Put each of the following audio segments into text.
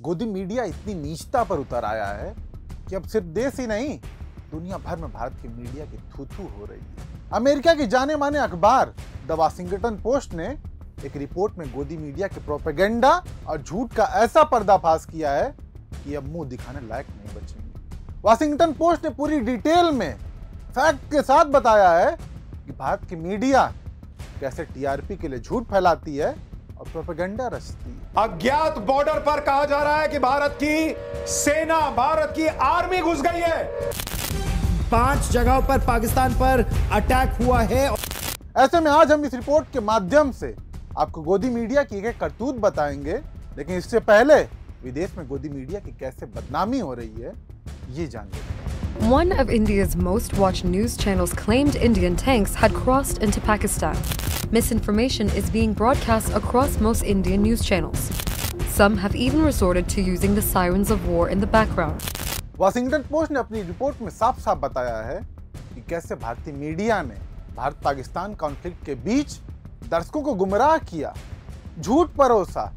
गोदी मीडिया इतनी नीचता पर उतर आया है कि अब सिर्फ देश ही नहीं, दुनिया भर में भारत की मीडिया की थू-थू हो रही है। अमेरिका की जाने माने अखबार द वाशिंगटन पोस्ट ने एक रिपोर्ट में गोदी मीडिया के प्रोपेगेंडा और झूठ का ऐसा पर्दाफाश किया है कि अब मुंह दिखाने लायक नहीं बचेंगे। वाशिंगटन पोस्ट ने पूरी डिटेल में फैक्ट के साथ बताया है कि भारत की मीडिया कैसे टीआरपी के लिए झूठ फैलाती है और प्रोपेगेंडा रचती है। अज्ञात बॉर्डर पर कहा जा रहा है कि भारत की सेना, भारत की आर्मी घुस गई है। 5 जगहों पर पाकिस्तान पर अटैक हुआ है। ऐसे में आज हम इस रिपोर्ट के माध्यम से आपको गोदी मीडिया की एक करतूत बताएंगे, लेकिन इससे पहले विदेश में गोदी मीडिया की कैसे बदनामी हो रही है ये जानिए। One of India's most watched news channels claimed Indian tanks had crossed into Pakistan. Misinformation is being broadcast across most Indian news channels. Some have even resorted to using the sirens of war in the background. Washington post ने अपनी report में साफ साफ बताया है कि कैसे भारतीय मीडिया ने भारत पाकिस्तान कॉन्फ्लिक्ट के बीच दर्शकों को गुमराह किया, झूठ परोसा।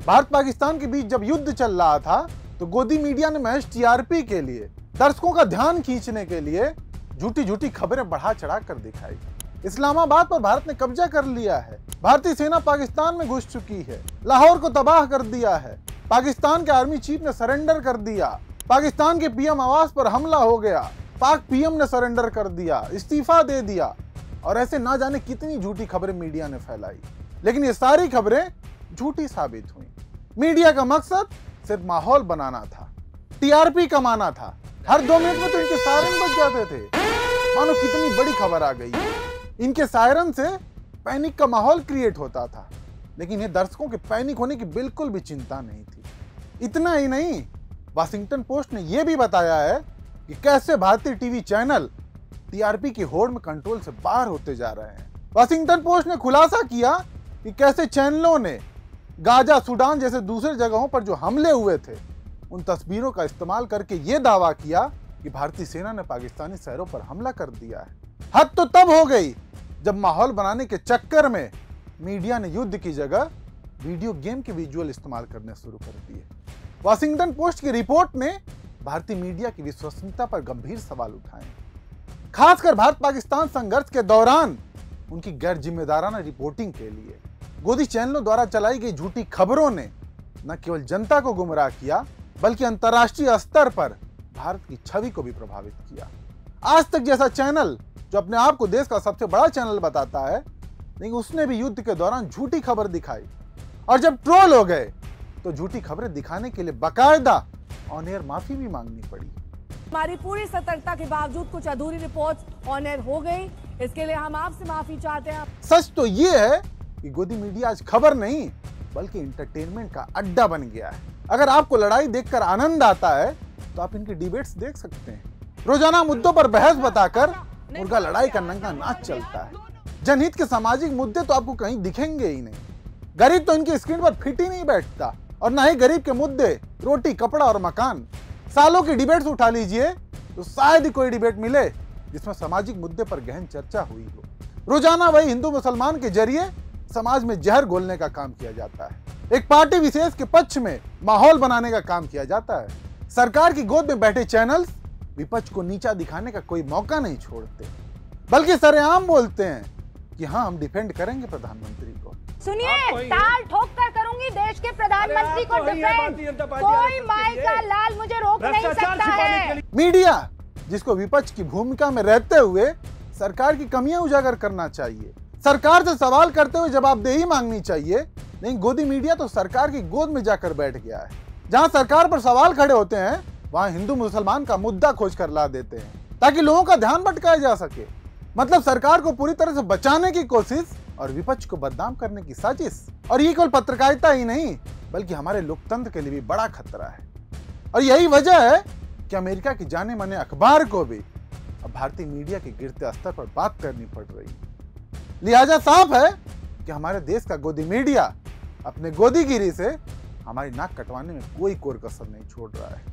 भारत पाकिस्तान के बीच जब युद्ध चल रहा था तो गोदी मीडिया ने महज टीआरपी के लिए, दर्शकों का ध्यान खींचने के लिए झूठी झूठी खबरें बढ़ा चढ़ा कर दिखाई। इस्लामाबाद पर भारत ने कब्जा कर लिया है, भारतीय सेना पाकिस्तान में घुस चुकी है, लाहौर को तबाह कर दिया है, पाकिस्तान के आर्मी चीफ ने सरेंडर कर दिया, पाकिस्तान के पीएम आवास पर हमला हो गया, पाक पीएम ने सरेंडर कर दिया, इस्तीफा दे दिया, और ऐसे ना जाने कितनी झूठी खबरें मीडिया ने फैलाई। लेकिन ये सारी खबरें झूठी साबित हुई। मीडिया का मकसद सिर्फ माहौल बनाना था, टीआरपी कमाना था। हर 2 मिनट में तो इनके सायरन बज जाते थे, मानो कितनी बड़ी खबर आ गई। इनके सायरन से पैनिक का माहौल क्रिएट होता था, लेकिन ये दर्शकों के पैनिक होने की बिल्कुल भी चिंता नहीं थी। इतना ही नहीं, वाशिंगटन पोस्ट ने यह भी बताया है कि कैसे भारतीय टीवी चैनल टीआरपी की होड़ में कंट्रोल से बाहर होते जा रहे हैं। वाशिंगटन पोस्ट ने खुलासा किया कि कैसे चैनलों ने गाजा, सूडान जैसे दूसरे जगहों पर जो हमले हुए थे उन तस्वीरों का इस्तेमाल करके यह दावा किया कि भारतीय सेना ने पाकिस्तानी शहरों पर हमला कर दिया है। हद तो तब हो गई जब माहौल बनाने के चक्कर में मीडिया ने युद्ध की जगह वीडियो गेम के विजुअल इस्तेमाल करने शुरू कर दिए। वाशिंगटन पोस्ट की रिपोर्ट ने भारतीय मीडिया की विश्वसनीयता पर गंभीर सवाल उठाए, खासकर भारत पाकिस्तान संघर्ष के दौरान उनकी गैर जिम्मेदाराना रिपोर्टिंग के लिए। गोदी चैनलों द्वारा चलाई गई झूठी खबरों ने न केवल जनता को गुमराह किया, बल्कि अंतर्राष्ट्रीय स्तर पर भारत की छवि को भी प्रभावित किया। आज तक जैसा चैनल जो अपने आप को देश का सबसे बड़ा चैनल बताता है, लेकिन उसने भी युद्ध के दौरान झूठी खबर दिखाई, और जब ट्रोल हो गए तो झूठी खबरें दिखाने के लिए बाकायदा ऑन एयर माफी भी मांगनी पड़ी। हमारी पूरी सतर्कता के बावजूद कुछ अधूरी रिपोर्ट्स ऑन एयर हो गई, इसके लिए हम आपसे माफी चाहते हैं। सच तो ये है कि गोदी मीडिया आज खबर नहीं बल्कि इंटरटेनमेंट का अड्डा बन गया है। अगर आपको लड़ाई देखकर आनंद आता है तो आप इनके डिबेट्स देख सकते हैं। रोजाना मुद्दों पर बहस बताकर मुर्गा लड़ाई का नंगा नाच चलता है। जनहित के सामाजिक मुद्दे तो आपको कहीं दिखेंगे ही नहीं। गरीब तो इनकी स्क्रीन पर फिट ही नहीं बैठता, और ना ही गरीब के मुद्दे रोटी, कपड़ा और मकान। सालों की डिबेट्स उठा लीजिए तो शायद ही कोई डिबेट मिले जिसमें सामाजिक मुद्दे पर गहन चर्चा हुई हो। रोजाना वही हिंदू मुसलमान के जरिए समाज में जहर घोलने का काम किया जाता है। एक पार्टी विशेष के पक्ष में माहौल बनाने का काम किया जाता है। सरकार की गोद में बैठे चैनल्स विपक्ष को नीचा दिखाने का कोई मौका नहीं छोड़ते, बल्कि सरेआम बोलते हैं कि हाँ, हम डिफेंड करेंगे प्रधानमंत्री को। सुनिए, ताल ठोक कर करूंगी देश के प्रधानमंत्री को डिफेंड। कोई माई का लाल मुझे रोक नहीं सकता है। मीडिया जिसको विपक्ष की भूमिका में रहते हुए सरकार की कमियां उजागर करना चाहिए, सरकार से सवाल करते हुए जवाबदेही मांगनी चाहिए, नहीं गोदी मीडिया तो सरकार की गोद में जाकर बैठ गया है। जहां सरकार पर सवाल खड़े होते हैं वहां हिंदू मुसलमान का मुद्दा खोज कर ला देते हैं ताकि लोगों का ध्यान भटकाया जा सके। मतलब सरकार को पूरी तरह से बचाने की कोशिश और विपक्ष को बदनाम करने की साजिश। और ये केवल पत्रकारिता ही नहीं बल्कि हमारे लोकतंत्र के लिए भी बड़ा खतरा है। और यही वजह है कि अमेरिका की जाने माने अखबार को भी अब भारतीय मीडिया के गिरते स्तर पर बात करनी पड़ रही है। लिहाजा साफ है कि हमारे देश का गोदी मीडिया अपने गोदीगिरी से हमारी नाक कटवाने में कोई कोर कसर नहीं छोड़ रहा है।